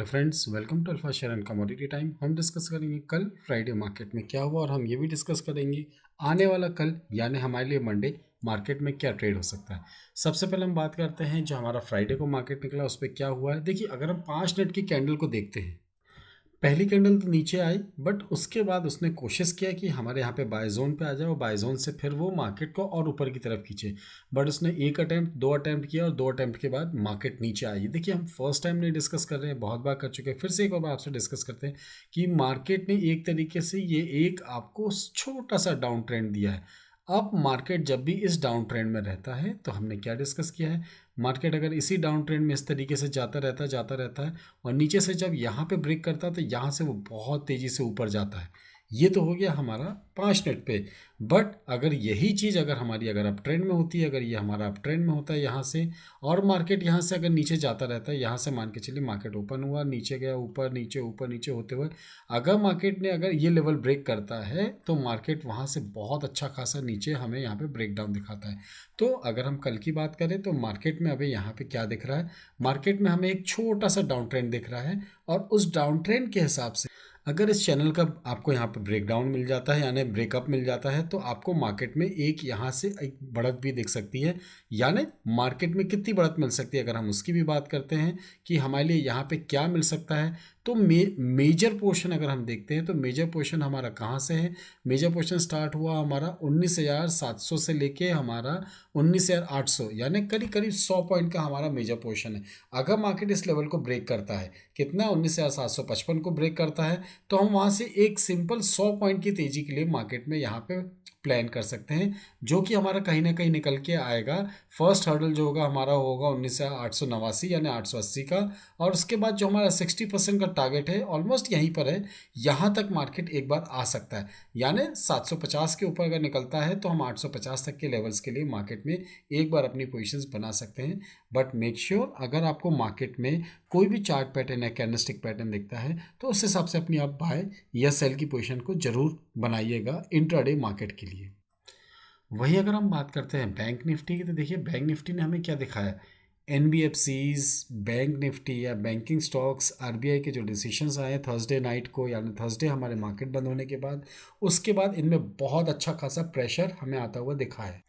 Hello friends, welcome to alpha share and commodity time. हम discuss करेंगे कल Friday market में क्या हुआ और हम ये भी डिस्कस करेंगे आने वाला कल यानी हमारे लिए मंडे मार्केट में क्या ट्रेड हो सकता है। सबसे पहले हम बात करते हैं जो हमारा फ्राइडे को मार्केट निकला उस पर क्या हुआ है। देखिए, अगर हम 5 मिनट की कैंडल को देखते हैं, पहली कैंडल तो नीचे आई, बट उसके बाद उसने कोशिश किया कि हमारे यहाँ पे बाय जोन पे आ जाए और बाय जोन से फिर वो मार्केट को और ऊपर की तरफ खींचे। बट उसने एक अटैम्प्ट, दो अटैम्प्ट किया और दो अटैम्प्ट के बाद मार्केट नीचे आई। देखिए, हम फर्स्ट टाइम नहीं डिस्कस कर रहे हैं, बहुत बार कर चुके हैं, फिर से एक बार आपसे डिस्कस करते हैं कि मार्केट ने एक तरीके से ये एक आपको छोटा सा डाउन ट्रेंड दिया है। अब मार्केट जब भी इस डाउन ट्रेंड में रहता है तो हमने क्या डिस्कस किया है, मार्केट अगर इसी डाउन ट्रेंड में इस तरीके से जाता रहता है और नीचे से जब यहाँ पे ब्रेक करता है तो यहाँ से वो बहुत तेज़ी से ऊपर जाता है। ये तो हो गया हमारा 5 मिनट पे। बट अगर यही चीज़ अगर हमारी अगर अप ट्रेंड में होती है, अगर ये हमारा अप ट्रेंड में होता है यहाँ से, और मार्केट यहाँ से अगर नीचे जाता रहता है, यहाँ से मान के चलिए मार्केट ओपन हुआ, नीचे गया, ऊपर नीचे होते हुए अगर मार्केट ने अगर ये लेवल ब्रेक करता है तो मार्केट वहाँ से बहुत अच्छा खासा नीचे हमें यहाँ पे ब्रेक डाउन दिखाता है। तो अगर हम कल की बात करें तो मार्केट में अभी यहाँ पे क्या दिख रहा है, मार्केट में हमें एक छोटा सा डाउन ट्रेंड दिख रहा है और उस डाउन ट्रेंड के हिसाब से अगर इस चैनल का आपको यहाँ पे ब्रेक डाउन मिल जाता है यानी ब्रेकअप मिल जाता है तो आपको मार्केट में एक यहाँ से एक बढ़त भी दिख सकती है। यानी मार्केट में कितनी बढ़त मिल सकती है अगर हम उसकी भी बात करते हैं कि हमारे लिए यहाँ पे क्या मिल सकता है, तो मेजर पोर्शन अगर हम देखते हैं तो मेजर पोर्शन हमारा कहाँ से है। मेजर पोर्शन स्टार्ट हुआ हमारा 19,700 से लेके हमारा 19,800 यानी करीब करीब 100 पॉइंट का हमारा मेजर पोर्शन है। अगर मार्केट इस लेवल को ब्रेक करता है, कितना 19,755 को ब्रेक करता है, तो हम वहाँ से एक सिंपल 100 पॉइंट की तेज़ी के लिए मार्केट में यहाँ पे प्लान कर सकते हैं, जो कि हमारा कहीं ना कहीं निकल के आएगा। फर्स्ट हर्डल जो होगा हमारा होगा 19,889 यानी 880 का, और उसके बाद जो हमारा 60% का टारगेट है ऑलमोस्ट यहीं पर है, यहाँ तक मार्केट एक बार आ सकता है। यानी 750 के ऊपर अगर निकलता है तो हम 850 तक के लेवल्स के लिए मार्केट में एक बार अपनी पोजीशंस बना सकते हैं। बट मेक श्योर अगर आपको मार्केट में कोई भी चार्ट पैटर्न या कैंडलस्टिक पैटर्न दिखता है तो उस हिसाब से अपनी आप बाय या सेल की पोजीशन को जरूर बनाइएगा इंट्राडे मार्केट के लिए। वही अगर हम बात करते हैं बैंक निफ्टी की, तो देखिए बैंक निफ्टी ने हमें क्या दिखाया। एनबीएफसीज, बैंक निफ्टी या बैंकिंग स्टॉक्स, आरबीआई के जो डिसीशंस आए थर्सडे नाइट को यानी थर्सडे हमारे मार्केट बंद होने के बाद, उसके बाद इनमें बहुत अच्छा खासा प्रेशर हमें आता हुआ दिखा है।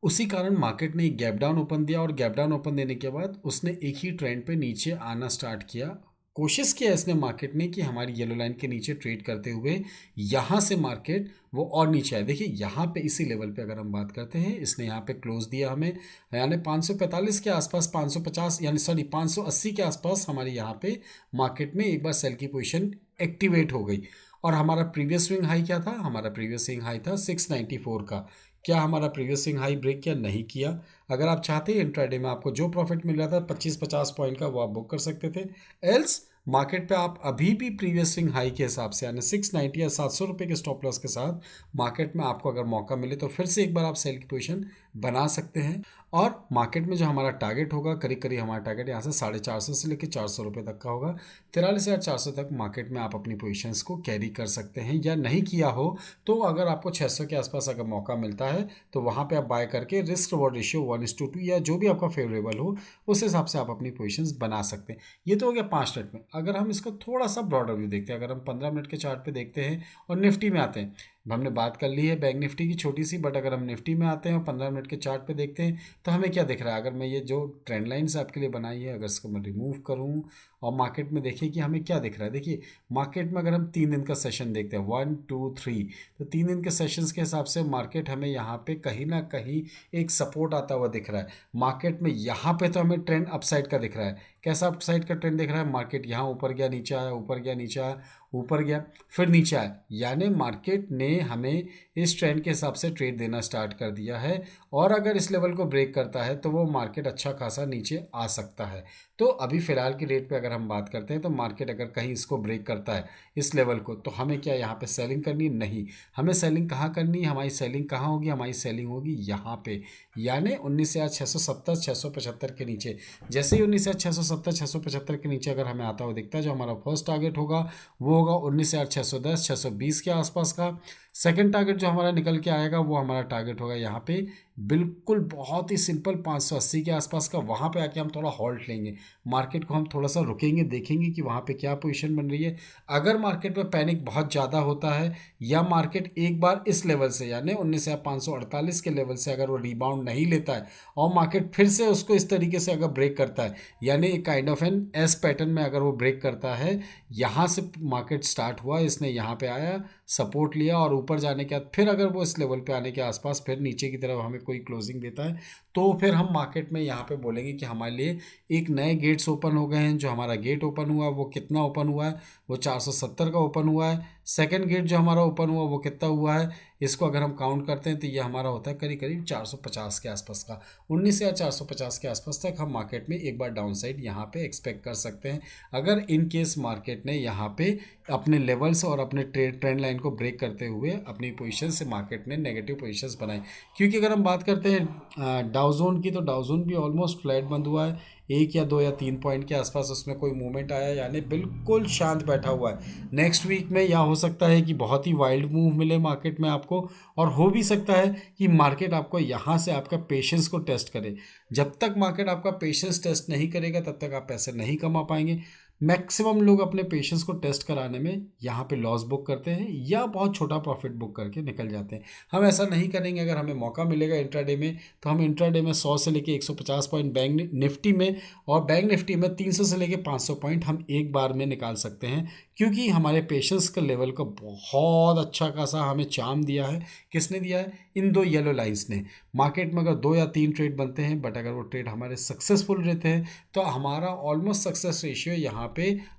उसी कारण मार्केट ने एक गैप डाउन ओपन दिया और गैप डाउन ओपन देने के बाद उसने एक ही ट्रेंड पे नीचे आना स्टार्ट किया। कोशिश किया इसने मार्केट ने कि हमारी येलो लाइन के नीचे ट्रेड करते हुए यहाँ से मार्केट वो और नीचे आए। देखिए, यहाँ पे इसी लेवल पे अगर हम बात करते हैं, इसने यहाँ पे क्लोज दिया हमें यानी 545 के आसपास, 550 यानी सॉरी 580 के आसपास हमारी यहाँ पे मार्केट में एक बार सेल की पोजीशन एक्टिवेट हो गई। और हमारा प्रीवियस स्विंग हाई क्या था, हमारा प्रीवियस स्विंग हाई था 694 का। क्या हमारा प्रीवियस स्विंग हाई ब्रेक किया? नहीं किया। अगर आप चाहते हैं इंट्राडे में आपको जो प्रॉफिट मिल रहा था 25-50 पॉइंट का, वो आप बुक कर सकते थे। एल्स मार्केट पे आप अभी भी प्रीवियस स्विंग हाई के हिसाब से यानी 690 या 700 रुपये के स्टॉप लॉस के साथ मार्केट में आपको अगर मौका मिले तो फिर से एक बार आप सेल की पोजीशन बना सकते हैं। और मार्केट में जो हमारा टारगेट होगा, करीब करीब हमारा टारगेट यहाँ से 450 से लेकर 400 रुपये तक का होगा। 43,400 तक मार्केट में आप अपनी पोजीशंस को कैरी कर सकते हैं। या नहीं किया हो तो अगर आपको 600 के आसपास अगर मौका मिलता है तो वहाँ पे आप बाय करके रिस्क रिवॉर्ड रेशियो 1:2 या जो भी आपका फेवरेबल हो उस हिसाब से आप अपनी पोजीशंस बना सकते हैं। ये तो हो गया 5 मिनट में। अगर हम इसको थोड़ा सा ब्रॉडर व्यू देखते हैं, अगर हम 15 मिनट के चार्ट पे देखते हैं और निफ्टी में आते हैं, हमने बात कर ली है बैंक निफ्टी की छोटी सी, बट अगर हम निफ्टी में आते हैं और 15 मिनट के चार्ट पे देखते हैं तो हमें क्या दिख रहा है। अगर मैं ये जो ट्रेंड लाइन्स आपके लिए बनाई है अगर इसको मैं रिमूव करूँ और मार्केट में देखिए कि हमें क्या दिख रहा है। देखिए, मार्केट में अगर हम 3 दिन का सेशन देखते हैं 1 2 3, तो 3 दिन के सेशंस के हिसाब से मार्केट हमें यहाँ पे कहीं ना कहीं एक सपोर्ट आता हुआ दिख रहा है। मार्केट में यहाँ पे तो हमें ट्रेंड अपसाइड का दिख रहा है। कैसा अपसाइड का ट्रेंड दिख रहा है? मार्केट यहाँ ऊपर गया, नीचे आया, ऊपर गया, नीचे आया, ऊपर गया, फिर नीचे आया। यानी मार्केट ने हमें इस ट्रेंड के हिसाब से ट्रेड देना स्टार्ट कर दिया है। और अगर इस लेवल को ब्रेक करता है तो वो मार्केट अच्छा खासा नीचे आ सकता है। तो अभी फ़िलहाल की रेट पे अगर हम बात करते हैं तो मार्केट अगर कहीं इसको ब्रेक करता है इस लेवल को, तो हमें क्या यहाँ पे सेलिंग करनी? नहीं। हमें सेलिंग कहाँ करनी है? हमारी सेलिंग कहाँ होगी? हमारी सेलिंग होगी यहाँ पे, यानी 19,670 675 के नीचे। जैसे ही 19,670 675 के नीचे अगर हमें आता हुआ दिखता है, जो हमारा फर्स्ट टारगेट होगा वो होगा 19,610 620 के आसपास का। सेकंड टारगेट जो हमारा निकल के आएगा वो हमारा टारगेट होगा यहाँ पे बिल्कुल बहुत ही सिंपल 580 के आसपास का। वहाँ पे आके हम थोड़ा हॉल्ट लेंगे, मार्केट को हम थोड़ा सा रुकेंगे, देखेंगे कि वहाँ पे क्या पोजीशन बन रही है। अगर मार्केट में पैनिक बहुत ज़्यादा होता है या मार्केट एक बार इस लेवल से यानी 19,548 के लेवल से अगर वो रिबाउंड नहीं लेता है और मार्केट फिर से उसको इस तरीके से अगर ब्रेक करता है, यानी एक kind of an S pattern में अगर वो ब्रेक करता है, यहाँ से मार्केट स्टार्ट हुआ, इसने यहाँ पे आया, सपोर्ट लिया और ऊपर जाने के बाद फिर अगर वो इस लेवल पे आने के आसपास फिर नीचे की तरफ हमें कोई क्लोजिंग देता है, तो फिर हम मार्केट में यहाँ पे बोलेंगे कि हमारे लिए एक नए गेट्स ओपन हो गए हैं। जो हमारा गेट ओपन हुआ वो कितना ओपन हुआ है, वो 470 का ओपन हुआ है। सेकंड गेट जो हमारा ओपन हुआ वो कितना हुआ है, इसको अगर हम काउंट करते हैं तो ये हमारा होता है करीब करीब 450 के आसपास का। 19,450 के आसपास तक हम मार्केट में एक बार डाउन साइड यहाँ पे एक्सपेक्ट कर सकते हैं, अगर इन केस मार्केट ने यहाँ पे अपने लेवल्स और अपने ट्रेंड लाइन को ब्रेक करते हुए अपनी पोजीशन से मार्केट ने नेगेटिव पोजीशंस बनाई। क्योंकि अगर हम बात करते हैं डाउजोन की, तो डाउजोन भी ऑलमोस्ट फ्लैट बंद हुआ है, 1 या 2 या 3 पॉइंट के आसपास उसमें कोई मूवमेंट आया, यानी बिल्कुल शांत बैठा हुआ है। नेक्स्ट वीक में या हो सकता है कि बहुत ही वाइल्ड मूव मिले मार्केट में आपको, और हो भी सकता है कि मार्केट आपको यहाँ से आपका पेशेंस को टेस्ट करे। जब तक मार्केट आपका पेशेंस टेस्ट नहीं करेगा तब तक आप पैसे नहीं कमा पाएंगे। मैक्सिमम लोग अपने पेशेंस को टेस्ट कराने में यहाँ पे लॉस बुक करते हैं या बहुत छोटा प्रॉफिट बुक करके निकल जाते हैं। हम ऐसा नहीं करेंगे। अगर हमें मौका मिलेगा इंट्राडे में तो हम इंट्राडे में 100 से लेके 150 पॉइंट बैंक निफ्टी में और बैंक निफ्टी में 300 से लेके 500 पॉइंट हम एक बार में निकाल सकते हैं, क्योंकि हमारे पेशेंस का लेवल को बहुत अच्छा खासा हमें चार्म दिया है। किसने दिया है? इन दो येलो लाइंस ने। मार्केट में अगर 2 या 3 ट्रेड बनते हैं, बट अगर वो ट्रेड हमारे सक्सेसफुल रहते हैं तो हमारा ऑलमोस्ट सक्सेस रेशियो यहाँ पे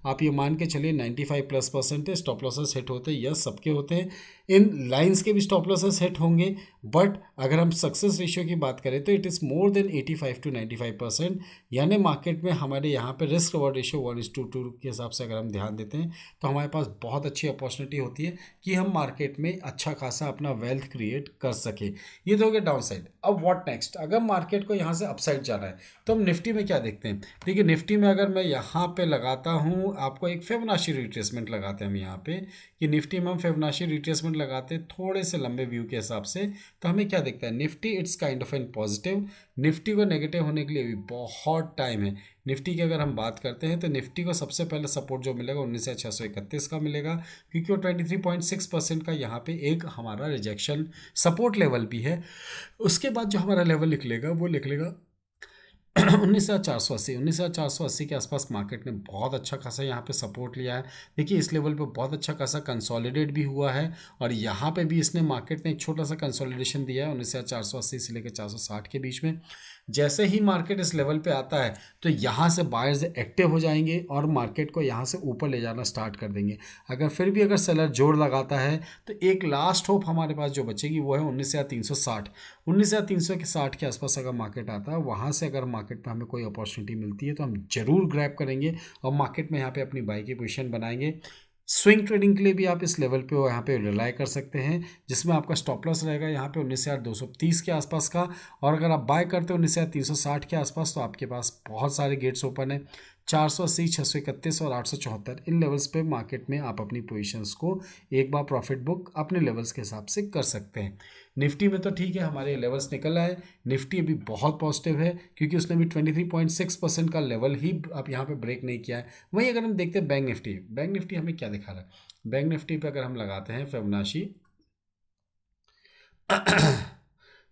आप ये मान के चलिए 95+% है। स्टॉप लॉसेस हिट होते हैं, यस सबके होते हैं, इन लाइंस के भी स्टॉप लॉसेस हिट होंगे, बट अगर हम सक्सेस रेशियो की बात करें तो it is more than 85 to 95%। यानी मार्केट में हमारे यहाँ पे रिस्क रिवॉर्ड रेशियो 1:2 के हिसाब से अगर हम ध्यान देते हैं तो हमारे पास बहुत अच्छी अपॉर्चुनिटी होती है कि हम मार्केट में अच्छा खासा अपना वेल्थ क्रिएट कर सके। ये तो हो गया डाउन साइड। अब व्हाट नेक्स्ट? अगर मार्केट को यहाँ से अपसाइड जाना है तो हम निफ्टी में क्या देखते हैं? देखिए निफ्टी में अगर मैं यहाँ पे लगाता हूँ आपको एक फिबोनाची रिट्रेसमेंट लगाते हैं हम यहाँ पे, कि निफ्टी में हम फिबोनाची रिट्रेसमेंट लगाते हैं थोड़े से लंबे व्यू के हिसाब से, तो हमें क्या दिखता है? Nifty it's kind of an positive. Nifty को नेगेटिव होने के लिए भी बहुत टाइम है। निफ्टी की अगर हम बात करते हैं तो निफ्टी को सबसे पहले सपोर्ट जो मिलेगा 19,631 का मिलेगा, क्योंकि वो 23.6% का यहाँ पे एक हमारा रिजेक्शन सपोर्ट लेवल भी है। उसके बाद जो हमारा लेवल निकलेगा वो निकलेगा 19,480 के आसपास। मार्केट ने बहुत अच्छा खासा यहाँ पे सपोर्ट लिया है। देखिए इस लेवल पे बहुत अच्छा खासा कंसोलिडेट भी हुआ है, और यहाँ पे भी इसने मार्केट ने एक छोटा सा कंसोलिडेशन दिया है 19,480 से लेकर 460 के बीच में। जैसे ही मार्केट इस लेवल पे आता है तो यहाँ से बायर्स एक्टिव हो जाएंगे और मार्केट को यहाँ से ऊपर ले जाना स्टार्ट कर देंगे। अगर फिर भी अगर सेलर जोर लगाता है तो एक लास्ट होप हमारे पास जो बचेगी वो है 19,360। 19,360 के आसपास अगर मार्केट आता है, वहाँ से अगर मार्केट में हमें कोई अपॉर्चुनिटी मिलती है तो हम जरूर ग्रैब करेंगे और मार्केट में यहाँ पे अपनी बाई की पोजीशन बनाएंगे। स्विंग ट्रेडिंग के लिए भी आप इस लेवल पे यहाँ पे रिलाई कर सकते हैं, जिसमें आपका स्टॉप लॉस रहेगा यहाँ पे 19,230 के आसपास का, और अगर आप बाय करते हो 19,360 के आसपास तो आपके पास बहुत सारे गेट्स ओपन है। 480, 631 और 874 इन लेवल्स पे मार्केट में आप अपनी पोजीशंस को एक बार प्रॉफिट बुक अपने लेवल्स के हिसाब से कर सकते हैं। निफ्टी में तो ठीक है, हमारे लेवल्स निकल आए। निफ्टी अभी बहुत पॉजिटिव है क्योंकि उसने भी 23.6% का लेवल ही अब यहाँ पे ब्रेक नहीं किया है। वहीं अगर हम देखते हैं बैंक निफ्टी, बैंक निफ्टी हमें क्या दिखा रहा है? बैंक निफ्टी पे अगर हम लगाते हैं फिबोनाची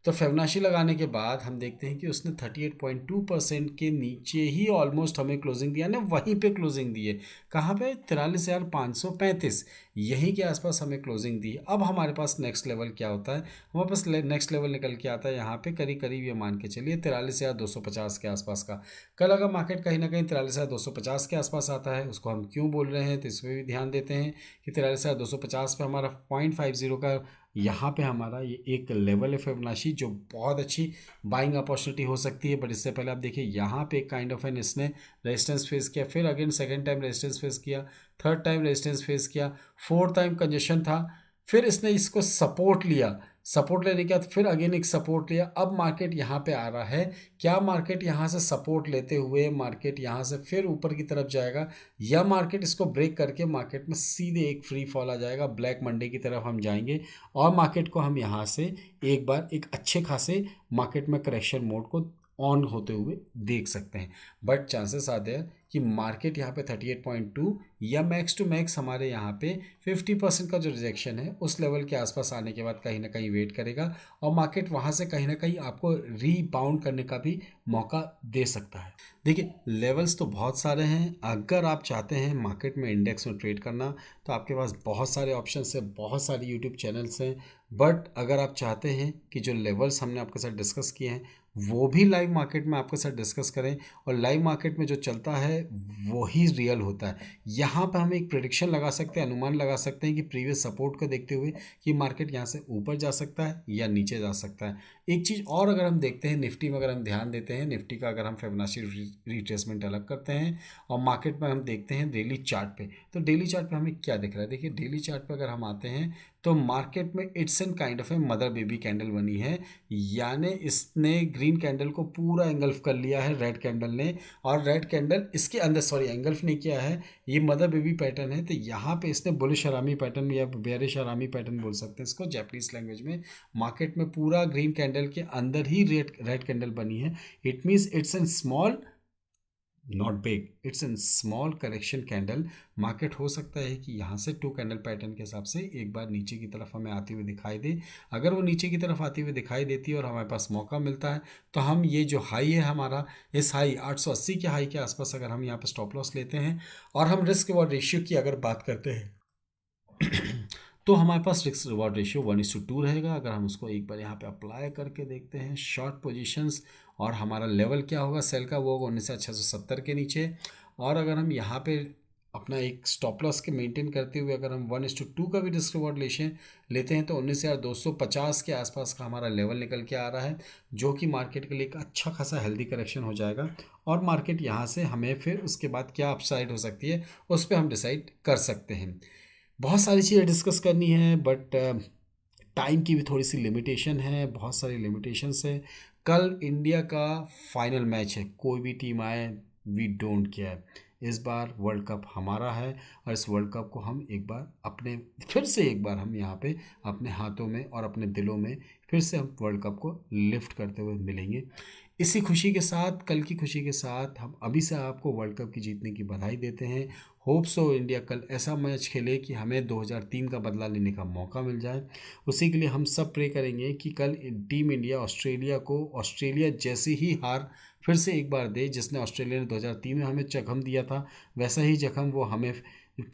तो फिबोनाची लगाने के बाद हम देखते हैं कि उसने 38.2% के नीचे ही ऑलमोस्ट हमें क्लोजिंग दिया ना, वहीं पे क्लोजिंग दी है। कहाँ पे? 43,535 यहीं के आसपास हमें क्लोजिंग दी। अब हमारे पास नेक्स्ट लेवल क्या होता है? हमारे पास नेक्स्ट लेवल निकल के आता है यहाँ पे करीब करीब ये मान के चलिए 43,250 के आसपास का। कल अगर मार्केट कहीं ना कहीं 43,250 के आसपास आता है, उसको हम क्यों बोल रहे हैं तो इसमें भी ध्यान देते हैं कि 43,250 पे हमारा 0.50 का यहाँ पे हमारा ये एक लेवल है फिबोनाची, जो बहुत अच्छी बाइंग अपॉर्चुनिटी हो सकती है। बट इससे पहले आप देखिए यहाँ पे एक काइंड ऑफ एन इसने रेजिस्टेंस फेस किया, फिर again second time resistance face किया, थर्ड टाइम रेजिस्टेंस फेस किया, फोर्थ टाइम कंजेशन था, फिर इसने इसको सपोर्ट लिया, सपोर्ट लेने के बाद फिर अगेन एक सपोर्ट लिया, अब मार्केट यहाँ पे आ रहा है। क्या मार्केट यहाँ से सपोर्ट लेते हुए मार्केट यहाँ से फिर ऊपर की तरफ जाएगा, या मार्केट इसको ब्रेक करके मार्केट में सीधे एक फ्री फॉल आ जाएगा, ब्लैक मंडे की तरफ हम जाएंगे और मार्केट को हम यहाँ से एक बार एक अच्छे खासे मार्केट में करेक्शन मोड को ऑन होते हुए देख सकते हैं। बट चांसेस आते हैं कि मार्केट यहाँ पे 38.2 या मैक्स टू मैक्स हमारे यहाँ पे 50% का जो रिजेक्शन है उस लेवल के आसपास आने के बाद कहीं ना कहीं वेट करेगा और मार्केट वहाँ से कहीं ना कहीं आपको रीबाउंड करने का भी मौका दे सकता है। देखिए लेवल्स तो बहुत सारे हैं। अगर आप चाहते हैं मार्केट में इंडेक्स में ट्रेड करना तो आपके पास बहुत सारे ऑप्शंस हैं, बहुत सारे यूट्यूब चैनल्स हैं। बट अगर आप चाहते हैं कि जो लेवल्स हमने आपके साथ डिस्कस किए हैं वो भी लाइव मार्केट में आपके साथ डिस्कस करें, और लाइव मार्केट में जो चलता है वो ही रियल होता है। यहाँ पर हम एक प्रेडिक्शन लगा सकते हैं, अनुमान लगा सकते हैं कि प्रीवियस सपोर्ट को देखते हुए कि मार्केट यहाँ से ऊपर जा सकता है या नीचे जा सकता है। एक चीज़ और अगर हम देखते हैं निफ्टी में, अगर हम ध्यान देते हैं निफ्टी का, अगर हम फिबोनाची रिट्रेसमेंट अलग करते हैं और मार्केट में हम देखते हैं डेली चार्ट पे, तो डेली चार्ट पे हमें क्या दिख रहा है। देखिए डेली चार्ट पे अगर हम आते हैं तो मार्केट में it's an kind of a mother baby candle बनी है, यानी इसने ग्रीन कैंडल को पूरा एंगल्फ कर लिया है रेड कैंडल ने, और रेड कैंडल इसके अंदर, सॉरी एंगल्फ नहीं किया है, ये मदर बेबी पैटर्न है। तो यहाँ पे इसने बुलिश हरामी पैटर्न या बेरिश हरामी पैटर्न बोल सकते हैं इसको जापानीज लैंग्वेज में, मार्केट में पूरा ग्रीन कैंडल के अंदर ही रेड कैंडल बनी है। It means it's an small, not big, it's an small correction candle. Market हो सकता है कि यहाँ से 2 कैंडल पैटर्न के हिसाब से एक बार नीचे की तरफ हमें आती हुई दिखाई दे। अगर वो नीचे की तरफ आती हुई दिखाई देती है और हमारे पास मौका मिलता है तो हम ये जो हाई है हमारा, इस हाई 880 के हाई के आसपास अगर हम यहाँ पर स्टॉप लॉस लेते हैं और हम रिस्क रिवॉर्ड रेशियो की अगर बात करते हैं तो हमारे पास रिस्क रिवॉर्ड रेशियो 1:2 रहेगा। अगर हम उसको एक बार यहाँ पे अप्लाई करके देखते हैं शॉर्ट पोजीशंस, और हमारा लेवल क्या होगा सेल का, वो होगा 19,670 के नीचे। और अगर हम यहाँ पे अपना एक स्टॉप लॉस के मेंटेन करते हुए अगर हम 1:2 का भी रिस्क रिवॉर्ड लेते हैं तो 19,250 के आसपास का हमारा लेवल निकल के आ रहा है, जो कि मार्केट के लिए एक अच्छा खासा हेल्दी करेक्शन हो जाएगा। और मार्केट यहाँ से हमें फिर उसके बाद क्या अपसाइड हो सकती है उस पर हम डिसाइड कर सकते हैं। बहुत सारी चीज़ें डिस्कस करनी है, बट टाइम की भी थोड़ी सी लिमिटेशन है, बहुत सारी लिमिटेशंस है। कल इंडिया का फाइनल मैच है, कोई भी टीम आए वी डोंट केयर, इस बार वर्ल्ड कप हमारा है और इस वर्ल्ड कप को हम एक बार अपने, फिर से एक बार हम यहाँ पे अपने हाथों में और अपने दिलों में फिर से हम वर्ल्ड कप को लिफ्ट करते हुए मिलेंगे। इसी खुशी के साथ, कल की खुशी के साथ हम अभी से आपको वर्ल्ड कप की जीतने की बधाई देते हैं। होप सो इंडिया कल ऐसा मैच खेले कि हमें 2003 का बदला लेने का मौका मिल जाए। उसी के लिए हम सब प्रे करेंगे कि कल टीम इंडिया ऑस्ट्रेलिया को, ऑस्ट्रेलिया जैसी ही हार फिर से एक बार दे, जिसने ऑस्ट्रेलिया ने 2003 में हमें जख्म दिया था, वैसा ही जख्म वो हमें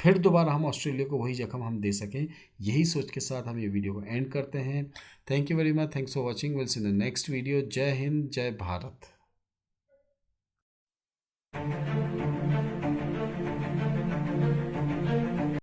फिर दोबारा, हम ऑस्ट्रेलिया को वही जख्म हम दे सकें। यही सोच के साथ हम ये वीडियो को एंड करते हैं। Thank you very much, thanks for watching, will see in the next video. जय हिंद, जय भारत।